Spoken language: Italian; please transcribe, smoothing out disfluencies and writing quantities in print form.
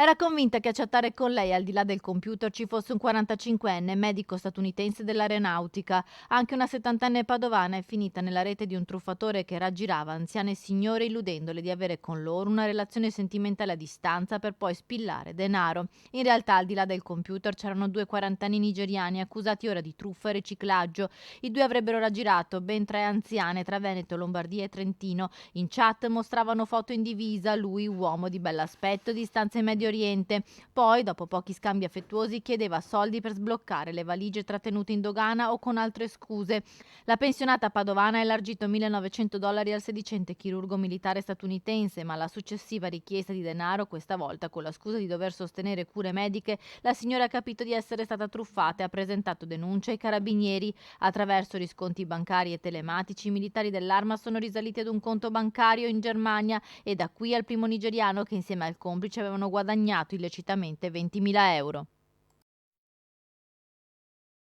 Era convinta che a chattare con lei al di là del computer ci fosse un 45enne medico statunitense dell'aeronautica. Anche una 70enne padovana è finita nella rete di un truffatore che raggirava anziane signore illudendole di avere con loro una relazione sentimentale a distanza per poi spillare denaro. In realtà al di là del computer c'erano due quarantenni nigeriani accusati ora di truffa e riciclaggio. I due avrebbero raggirato ben tre anziane tra Veneto, Lombardia e Trentino. In chat mostravano foto in divisa, lui uomo di bell'aspetto, di stanza in Medio Oriente. Poi, dopo pochi scambi affettuosi, chiedeva soldi per sbloccare le valigie trattenute in dogana o con altre scuse. La pensionata padovana ha elargito $1.900 al sedicente chirurgo militare statunitense, ma alla successiva richiesta di denaro, questa volta con la scusa di dover sostenere cure mediche, la signora ha capito di essere stata truffata e ha presentato denuncia ai carabinieri. Attraverso risconti bancari e telematici, i militari dell'arma sono risaliti ad un conto bancario in Germania e da qui al primo nigeriano che insieme al complice avevano guadagnato illecitamente 20.000 euro.